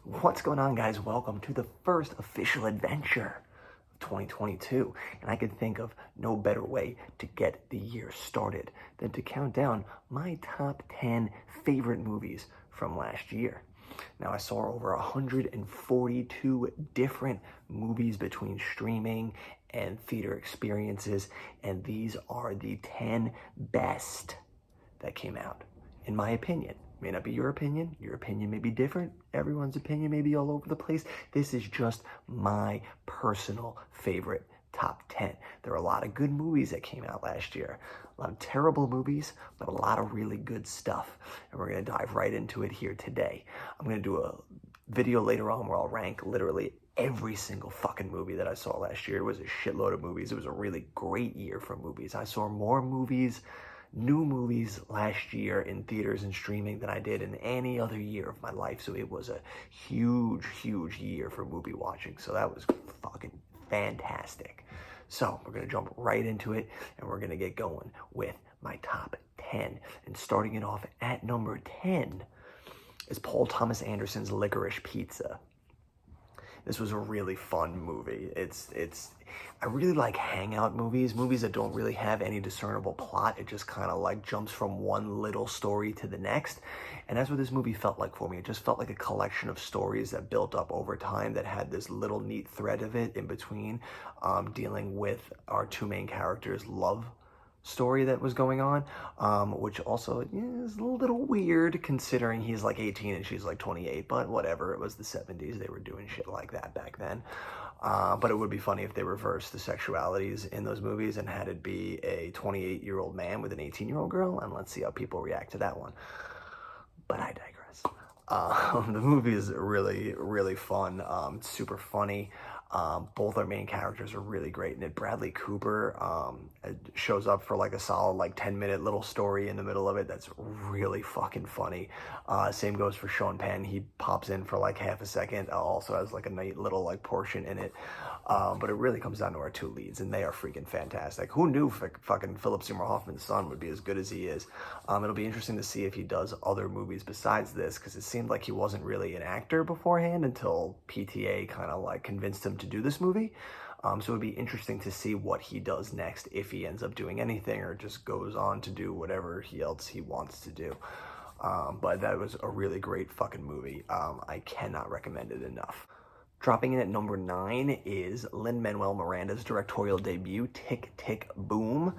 What's going on, guys? Welcome to the first official adventure of 2022. And I could think of no better way to get the year started than to count down my top 10 favorite movies from last year. Now, I saw over 142 different movies between streaming and theater experiences, and these are the 10 best that came out, in my opinion. May not be your opinion. Your opinion may be different. Everyone's opinion may be all over the place. This is just my personal favorite top 10. There are a lot of good movies that came out last year. A lot of terrible movies, but a lot of really good stuff. And we're going to dive right into it here today. I'm going to do a video later on where I'll rank literally every single fucking movie that I saw last year. It was a shitload of movies. It was a really great year for movies. I saw more movies, new movies last year in theaters and streaming than I did in any other year of my life. So it was a huge year for movie watching. So that was fucking fantastic. So we're going to jump right into it, and we're going to get going with my top 10. And starting it off at number 10 is Paul Thomas Anderson's Licorice Pizza. This was a really fun movie. I really like hangout movies that don't really have any discernible plot. It just kind of like jumps from one little story to the next. And that's what this movie felt like for me. It just felt like a collection of stories that built up over time that had this little neat thread of it in between, dealing with our two main characters' love story that was going on, which also is a little weird considering he's like 18 and she's like 28, but whatever. It was the 70s. They were doing shit like that back then. But it would be funny if they reversed the sexualities in those movies and had it be a 28-year-old man with an 18-year-old girl, and let's see how people react to that one. But I digress. The movie is really fun, super funny. Both our main characters are really great in it. Bradley Cooper shows up for like a solid like 10-minute little story in the middle of it that's really fucking funny. Same goes for Sean Penn. He pops in for like half a second, also has like a neat little like portion in it. But it really comes down to our two leads, and they are freaking fantastic. Who knew fucking Philip Seymour Hoffman's son would be as good as he is? It'll be interesting to see if he does other movies besides this, because it seemed like he wasn't really an actor beforehand until PTA kind of like convinced him to do this movie. So it would be interesting to see what he does next, if he ends up doing anything or just goes on to do whatever else he wants to do. But that was a really great fucking movie. I cannot recommend it enough. Dropping in at number 9 is Lin-Manuel Miranda's directorial debut, Tick, Tick, Boom.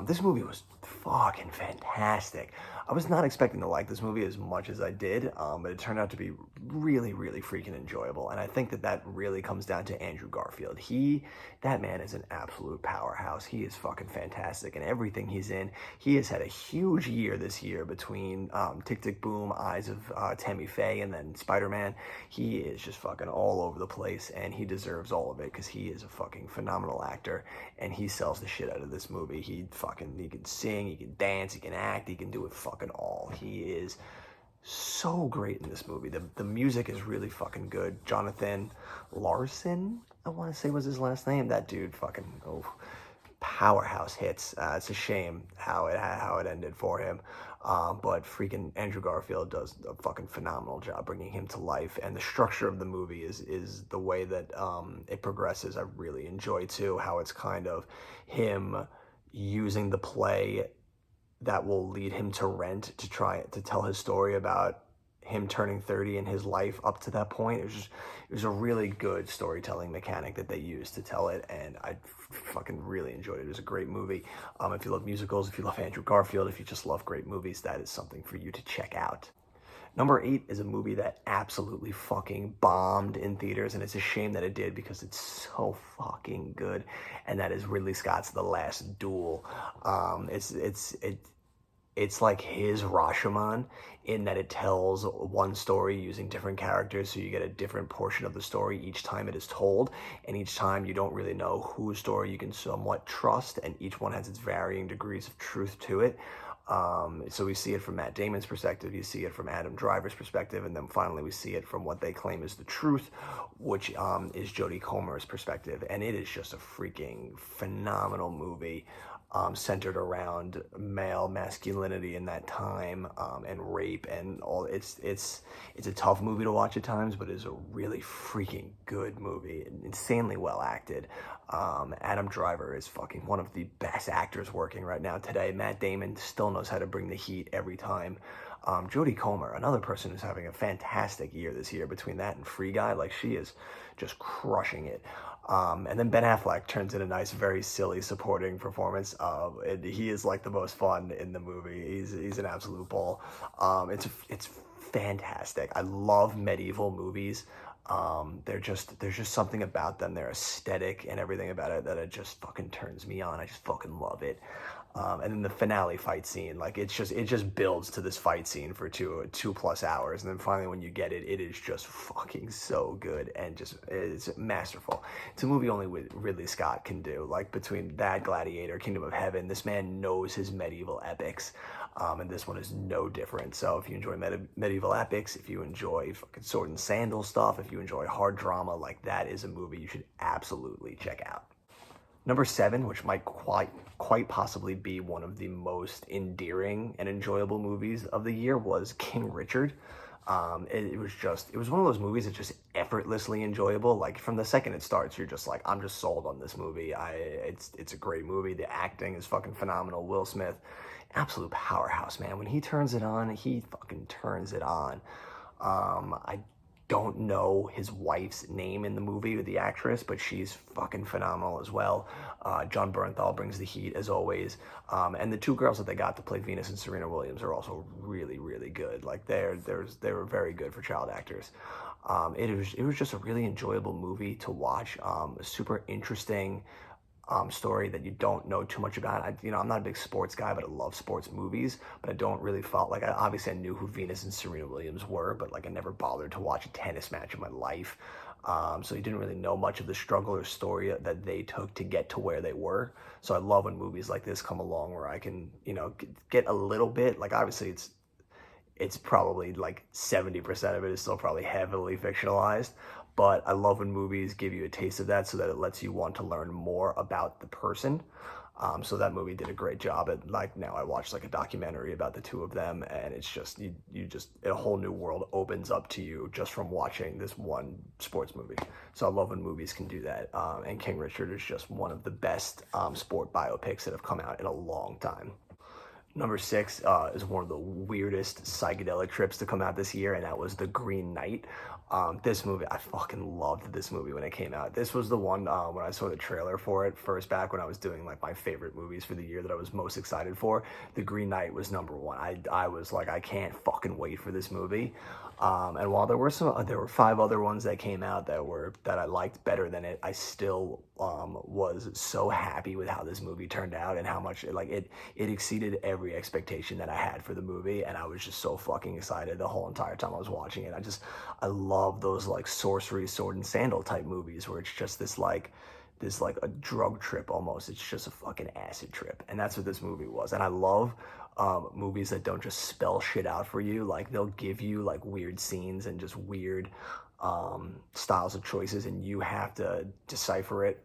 This movie was fucking fantastic. I was not expecting to like this movie as much as I did, but it turned out to be really freaking enjoyable. And I think that really comes down to Andrew Garfield. That man is an absolute powerhouse. He is fucking fantastic in everything he's in. He has had a huge year this year between Tick, Tick, Boom, Eyes of Tammy Faye, and then Spider-Man. He is just fucking all over the place, and he deserves all of it because he is a fucking phenomenal actor, and he sells the shit out of this movie. He can sing, he can dance, he can act, he can do it fucking all. He is so great in this movie. The music is really fucking good. Jonathan Larson, I want to say was his last name. That dude fucking powerhouse hits. It's a shame how it ended for him. But freaking Andrew Garfield does a fucking phenomenal job bringing him to life, and the structure of the movie is the way that it progresses. I really enjoy too how it's kind of him using the play that will lead him to Rent to try to tell his story about him turning 30 in his life up to that point. It was a really good storytelling mechanic that they used to tell it, and I fucking really enjoyed it. It was a great movie. If you love musicals, if you love Andrew Garfield, if you just love great movies, that is something for you to check out. Number 8 is a movie that absolutely fucking bombed in theaters, and it's a shame that it did because it's so fucking good, and that is Ridley Scott's The Last Duel. It's like his Rashomon in that it tells one story using different characters, so you get a different portion of the story each time it is told, and each time you don't really know whose story you can somewhat trust, and each one has its varying degrees of truth to it. So we see it from Matt Damon's perspective, you see it from Adam Driver's perspective, and then finally we see it from what they claim is the truth, which is Jodie Comer's perspective, and it is just a freaking phenomenal movie. centered around male masculinity in that time, and rape and all. It's a tough movie to watch at times, but it's a really freaking good movie, insanely well acted. Adam Driver is fucking one of the best actors working right now today. Matt Damon still knows how to bring the heat every time. Jodie Comer, another person who's having a fantastic year this year between that and Free Guy. Like, she is just crushing it. And then Ben Affleck turns in a nice, very silly supporting performance. And he is like the most fun in the movie. He's an absolute ball. It's fantastic. I love medieval movies. There's just something about them, their aesthetic and everything about it, that it just fucking turns me on. I just fucking love it. And then the finale fight scene, like, it just builds to this fight scene for two plus hours, and then finally when you get it, it is just fucking so good and just it's masterful. It's a movie only Ridley Scott can do. Like, between that, Gladiator, Kingdom of Heaven, this man knows his medieval epics, and this one is no different. So if you enjoy medieval epics, if you enjoy fucking sword and sandal stuff, if you enjoy hard drama, like, that is a movie you should absolutely check out. Number 7, which might quite possibly be one of the most endearing and enjoyable movies of the year, was King Richard. It was one of those movies that's just effortlessly enjoyable. Like, from the second it starts, you're just like, I'm just sold on this movie. It's a great movie. The acting is fucking phenomenal. Will Smith, absolute powerhouse, man. When he turns it on, he fucking turns it on. I don't know his wife's name in the movie, or the actress, but she's fucking phenomenal as well. John Bernthal brings the heat as always. And the two girls that they got to play Venus and Serena Williams are also really, really good. Like, they were very good for child actors. It was just a really enjoyable movie to watch. A super interesting story that you don't know too much about. I'm not a big sports guy, but I love sports movies, but I don't really felt like, obviously I knew who Venus and Serena Williams were, but like, I never bothered to watch a tennis match in my life. So you didn't really know much of the struggle or story that they took to get to where they were. So I love when movies like this come along where I can, get a little bit, like, obviously it's probably like 70% of it is still probably heavily fictionalized, but I love when movies give you a taste of that so that it lets you want to learn more about the person. So that movie did a great job at, like, now I watched like a documentary about the two of them, and it's just, a whole new world opens up to you just from watching this one sports movie. So I love when movies can do that. And King Richard is just one of the best sport biopics that have come out in a long time. Number 6 is one of the weirdest psychedelic trips to come out this year, and that was The Green Knight. This movie, I fucking loved this movie when it came out. This was the one when I saw the trailer for it first, back when I was doing like my favorite movies for the year that I was most excited for. The Green Knight was number 1. I was like, I can't fucking wait for this movie. And while there were 5 other ones that came out that I liked better than it, I still was so happy with how this movie turned out and how much it exceeded every expectation that I had for the movie, and I was just so fucking excited the whole entire time I was watching it. I love those like sorcery, sword and sandal type movies where it's just this a drug trip almost. It's just a fucking acid trip, and that's what this movie was. And I love movies that don't just spell shit out for you. Like, they'll give you like weird scenes and just weird styles of choices, and you have to decipher it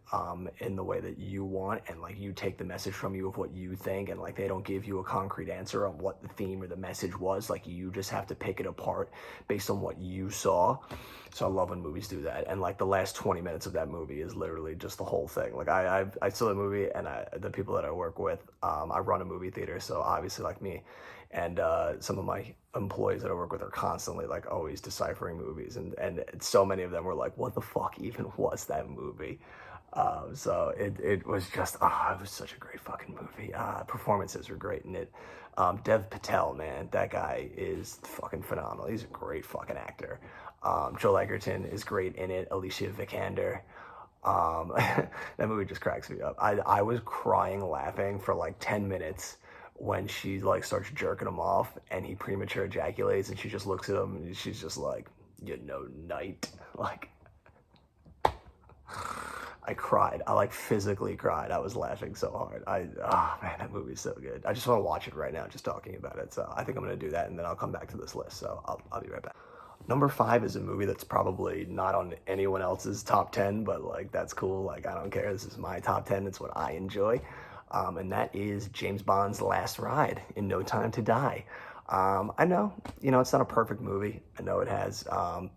in the way that you want, and like, you take the message from you of what you think, and like, they don't give you a concrete answer on what the theme or the message was. Like, you just have to pick it apart based on what you saw. So I love when movies do that, and like, the last 20 minutes of that movie is literally just the whole thing. Like, I saw the movie, and the people that I work with, I run a movie theater, so obviously, like me and some of my employees that I work with are constantly like always deciphering movies, and so many of them were like, what the fuck even was that movie? So it was just, it was such a great fucking movie. Performances were great in it. Dev Patel, man, that guy is fucking phenomenal. He's a great fucking actor. Joel Egerton is great in it. Alicia Vikander. That movie just cracks me up. I was crying laughing for like 10 minutes when she like starts jerking him off and he premature ejaculates, and she just looks at him and she's just like, Knight. Like, I cried. I like physically cried. I was laughing so hard. Man, that movie's so good. I just want to watch it right now, just talking about it. So I think I'm going to do that, and then I'll come back to this list. So I'll be right back. Number 5 is a movie that's probably not on anyone else's top 10, but like, that's cool. Like, I don't care. This is my top 10. It's what I enjoy. and that is James Bond's last ride in No Time to Die. I know, it's not a perfect movie. I know it has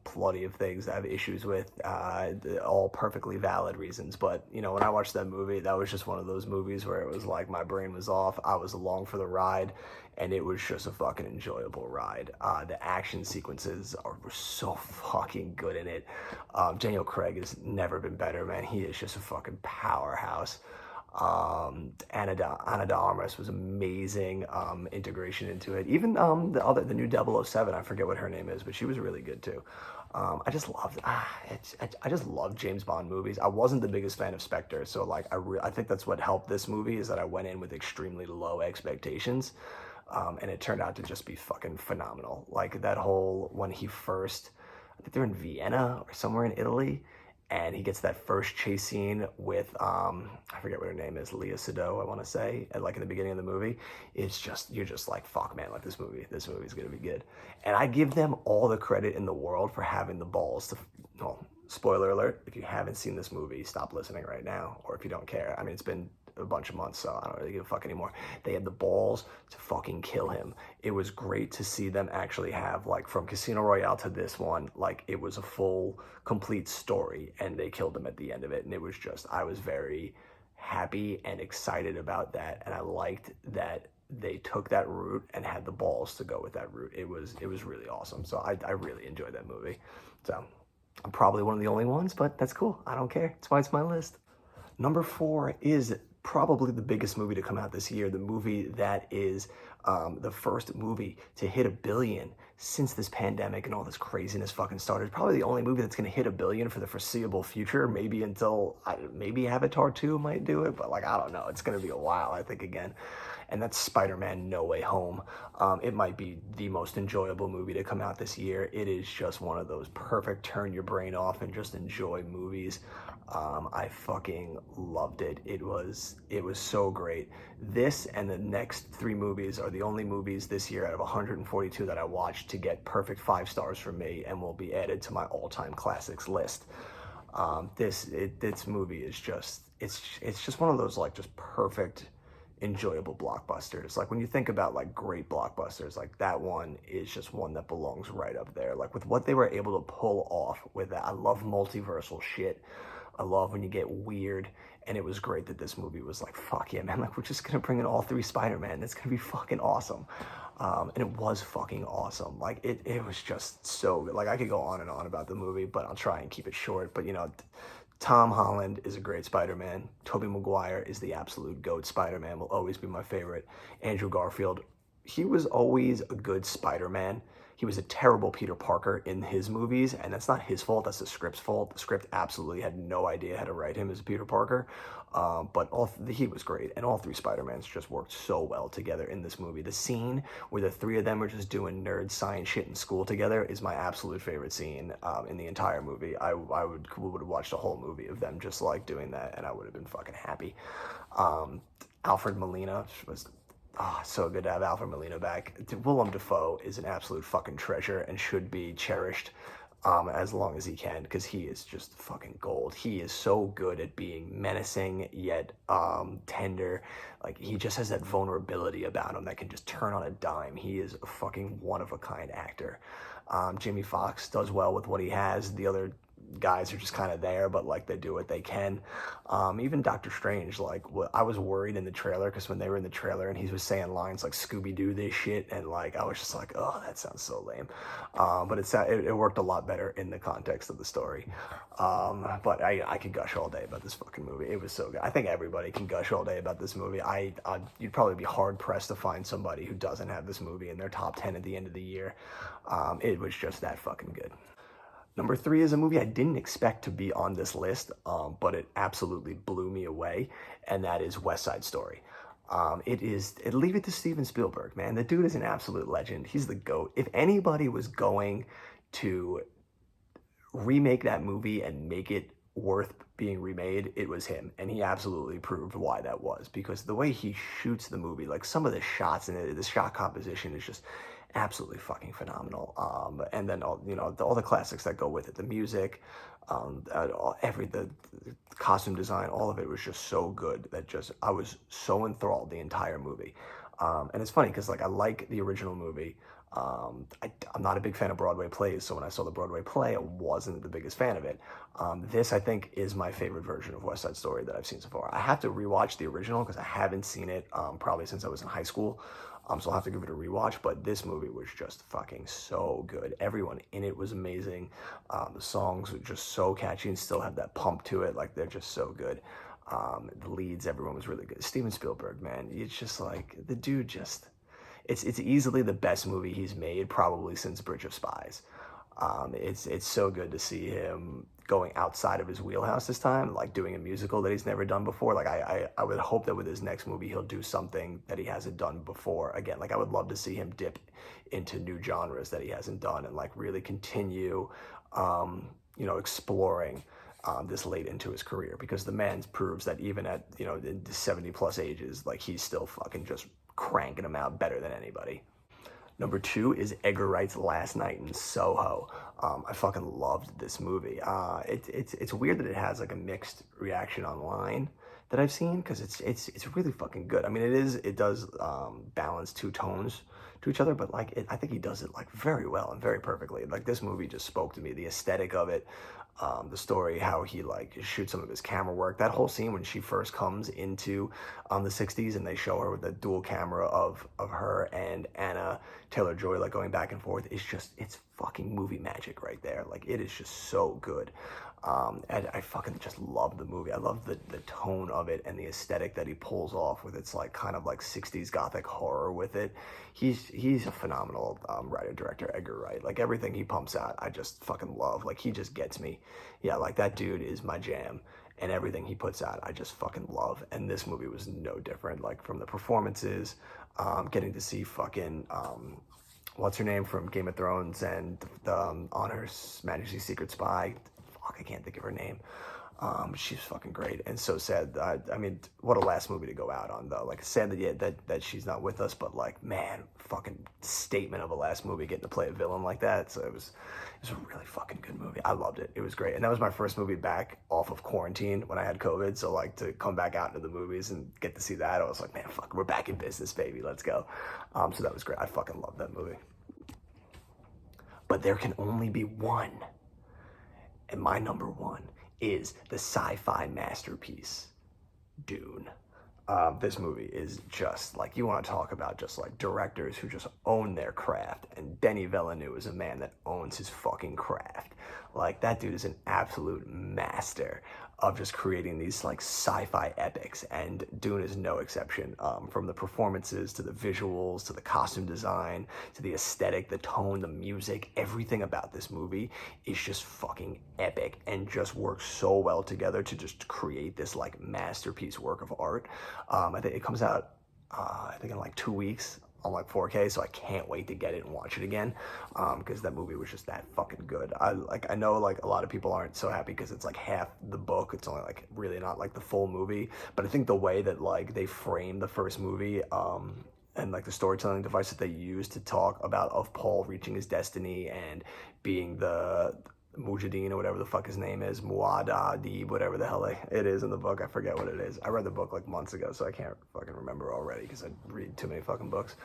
plenty of things I have issues with, all perfectly valid reasons. But, when I watched that movie, that was just one of those movies where it was like my brain was off. I was along for the ride, and it was just a fucking enjoyable ride. The action sequences were so fucking good in it. Daniel Craig has never been better, man. He is just a fucking powerhouse. Ana de Armas was amazing, integration into it. Even the new 007, I forget what her name is, but she was really good too. I just loved I just love James Bond movies. I wasn't the biggest fan of Spectre, so like I think that's what helped this movie, is that I went in with extremely low expectations, and it turned out to just be fucking phenomenal. Like that whole, when he first, I think they're in Vienna or somewhere in Italy, and he gets that first chase scene with I forget what her name is, Leah Sado, I want to say, and like in the beginning of the movie. It's just, you're just like, fuck man, like this movie's gonna be good. And I give them all the credit in the world for having the balls to, well, spoiler alert, if you haven't seen this movie, stop listening right now, or if you don't care. I mean, it's been a bunch of months, so I don't really give a fuck anymore. They had the balls to fucking kill him. It was great to see them actually have, like, from Casino Royale to this one, like, it was a full, complete story, and they killed him at the end of it, and it was just, I was very happy and excited about that, and I liked that they took that route and had the balls to go with that route. It was really awesome. So I really enjoyed that movie. So I'm probably one of the only ones, but that's cool. I don't care. It's why it's my list. Number 4 is probably the biggest movie to come out this year. The movie that is the first movie to hit $1 billion since this pandemic and all this craziness fucking started. Probably the only movie that's going to hit $1 billion for the foreseeable future. Maybe until, maybe Avatar 2 might do it, but like, I don't know. It's going to be a while, I think, again. And that's Spider-Man No Way Home. It might be the most enjoyable movie to come out this year. It is just one of those perfect turn your brain off and just enjoy movies. I fucking loved it. It was so great. This and the next 3 movies are the only movies this year out of 142 that I watched to get perfect 5 stars from me, and will be added to my all-time classics list. This movie is just, it's just one of those like just perfect, enjoyable blockbusters. Like when you think about like great blockbusters, like that one is just one that belongs right up there. Like with what they were able to pull off with that. I love multiversal shit. I love when you get weird, and it was great that this movie was like, fuck yeah, man, like we're just gonna bring in all 3 Spider-Man. It's gonna be fucking awesome. And it was fucking awesome. Like it was just so good. Like I could go on and on about the movie, but I'll try and keep it short. But Tom Holland is a great Spider-Man. Tobey Maguire is the absolute GOAT Spider-Man, will always be my favorite. Andrew Garfield, he was always a good Spider-Man. He was a terrible Peter Parker in his movies, and that's not his fault, that's the script's fault. The script absolutely had no idea how to write him as Peter Parker, but he was great, and all 3 Spider-Mans just worked so well together in this movie. The scene where the 3 of them are just doing nerd science shit in school together is my absolute favorite scene in the entire movie. I would have watched a whole movie of them just like doing that, and I would have been fucking happy. Alfred Molina was... so good to have Alfred Molina back. Willem Dafoe is an absolute fucking treasure and should be cherished as long as he can, because he is just fucking gold. He is so good at being menacing yet tender. Like he just has that vulnerability about him that can just turn on a dime. He is a fucking one-of-a-kind actor. Jamie Foxx does well with what he has. The other guys are just kind of there, but like they do what they can. Even Doctor Strange, like I was worried in the trailer, because when they were in the trailer and he was saying lines like Scooby-Doo this shit, and like I was just like, oh, that sounds so lame. But it worked a lot better in the context of the story. But I could gush all day about this fucking movie. It was so good. I think everybody can gush all day about this movie. You'd probably be hard pressed to find somebody who doesn't have this movie in their top 10 at the end of the year. It was just that fucking good. Number 3 is a movie I didn't expect to be on this list, but it absolutely blew me away, and that is West Side Story. Leave it to Steven Spielberg, man. The dude is an absolute legend. He's the GOAT. If anybody was going to remake that movie and make it worth being remade, it was him, and he absolutely proved why that was, because the way he shoots the movie, like some of the shots in it, the shot composition is just absolutely fucking phenomenal. And then all, you know, all the classics that go with it, the music, the costume design, all of it was just so good that just I was so enthralled the entire movie. And it's funny because like I like the original movie. I'm not a big fan of Broadway plays, so when I saw the Broadway play, I wasn't the biggest fan of it. This, I think, is my favorite version of West Side Story that I've seen so far. I have to rewatch the original because I haven't seen it probably since I was in high school. So I'll have to give it a rewatch, but this movie was just fucking so good. Everyone in it was amazing. The songs were just so catchy and still have that pump to it. Like, they're just so good. The leads, everyone was really good. Steven Spielberg, man, it's just like, the dude just, it's easily the best movie he's made, probably since Bridge of Spies. It's so good to see him going outside of his wheelhouse this time, like doing a musical that he's never done before. Like I would hope that with his next movie he'll do something that he hasn't done before. Again, like I would love to see him dip into new genres that he hasn't done and like really continue, you know, exploring this late into his career, because the man proves that even at, you know, in 70 plus ages, like he's still fucking just cranking them out better than anybody. Number two is Edgar Wright's Last Night in Soho. I fucking loved this movie. It's weird that it has like a mixed reaction online that I've seen, because it's really fucking good. I mean, it does balance two tones to each other, but like I think he does it like very well and very perfectly. Like, this movie just spoke to me. The aesthetic of it, the story, how he like shoots some of his camera work. That whole scene when she first comes into the 60s and they show her with the dual camera of her and Anna Taylor-Joy like going back and forth. It's fucking movie magic right there. Like, it is just so good. And I fucking just love the movie. I love the tone of it and the aesthetic that he pulls off with its like kind of like 60s gothic horror with it. He's a phenomenal writer director, Edgar Wright. Like, everything he pumps out, I just fucking love. Like, he just gets me. Yeah, like that dude is my jam. And everything he puts out, I just fucking love. And this movie was no different. Like, from the performances, getting to see fucking what's her name from Game of Thrones and the On Her Majesty's Secret Spy. Fuck, I can't think of her name. She's fucking great and so sad. I mean, what a last movie to go out on, though. Like, sad that, yeah, that she's not with us, but like, man, fucking statement of a last movie, getting to play a villain like that. So it was a really fucking good movie. I loved it. It was great. And that was my first movie back off of quarantine when I had COVID. So like, to come back out into the movies and get to see that, I was like, man, fuck, we're back in business, baby. Let's go. So that was great. I fucking love that movie. But there can only be one. And my number one is the sci-fi masterpiece, Dune. This movie is just like, you want to talk about just like directors who just own their craft, and Denis Villeneuve is a man that owns his fucking craft. Like, that dude is an absolute master of just creating these like sci-fi epics, and Dune is no exception. From the performances to the visuals to the costume design to the aesthetic, the tone, the music, everything about this movie is just fucking epic and just works so well together to just create this like masterpiece work of art. I think it comes out I think in like 2 weeks on like 4K, so I can't wait to get it and watch it again, because that movie was just that fucking good. I know like a lot of people aren't so happy because it's like half the book. It's only like really not like the full movie, but I think the way that like they frame the first movie, and like the storytelling device that they use to talk about of Paul reaching his destiny and being the Mujahideen or whatever the fuck his name is, Muad'Dib, whatever the hell it is in the book. I forget what it is. I read the book like months ago, so I can't fucking remember already because I read too many fucking books.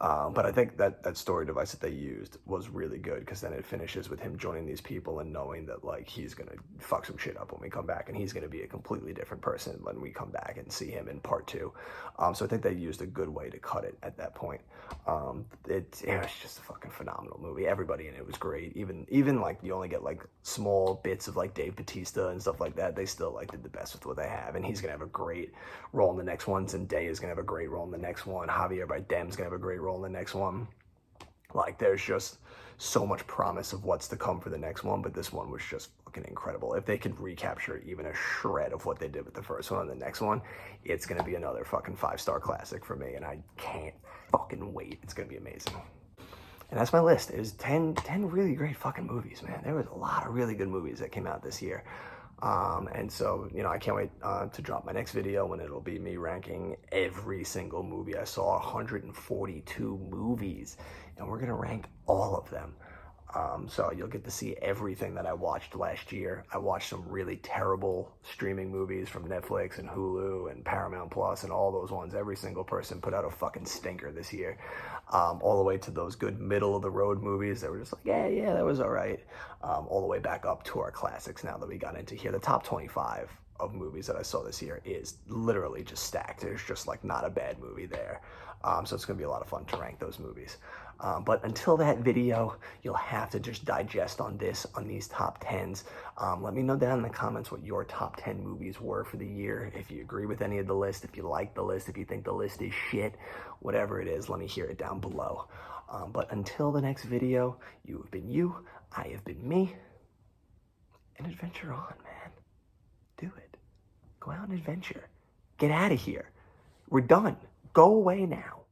But I think that story device that they used was really good, because then it finishes with him joining these people and knowing that like he's gonna fuck some shit up when we come back, and he's gonna be a completely different person when we come back and see him in part two. So I think they used a good way to cut it at that point. It was just a fucking phenomenal movie. Everybody in it was great. Even like you only get like small bits of like Dave Bautista and stuff like that. They still like did the best with what they have, and he's gonna have a great role in the next one. Zendaya's gonna have a great role in the next one. Javier Bardem's gonna have a great role in the next one. Like, there's just so much promise of what's to come for the next one, but this one was just fucking incredible. If they could recapture even a shred of what they did with the first one and the next one, it's gonna be another fucking 5-star classic for me, and I can't fucking wait. It's gonna be amazing. And that's my list. It was 10 really great fucking movies, man. There was a lot of really good movies that came out this year. And so, you know, I can't wait to drop my next video when it'll be me ranking every single movie. I saw 142 movies, and we're gonna rank all of them. So you'll get to see everything that I watched last year. I watched some really terrible streaming movies from Netflix and Hulu and Paramount Plus and all those ones. Every single person put out a fucking stinker this year. All the way to those good middle of the road movies that were just like, yeah, that was all right. All the way back up to our classics now that we got into here. The top 25 of movies that I saw this year is literally just stacked. There's just like not a bad movie there. So it's gonna be a lot of fun to rank those movies. But until that video, you'll have to just digest on these top 10s. Let me know down in the comments what your top 10 movies were for the year. If you agree with any of the list, if you like the list, if you think the list is shit, whatever it is, let me hear it down below. But until the next video, you have been you, I have been me, and adventure on, man. Do it. Go out and adventure. Get out of here. We're done. Go away now.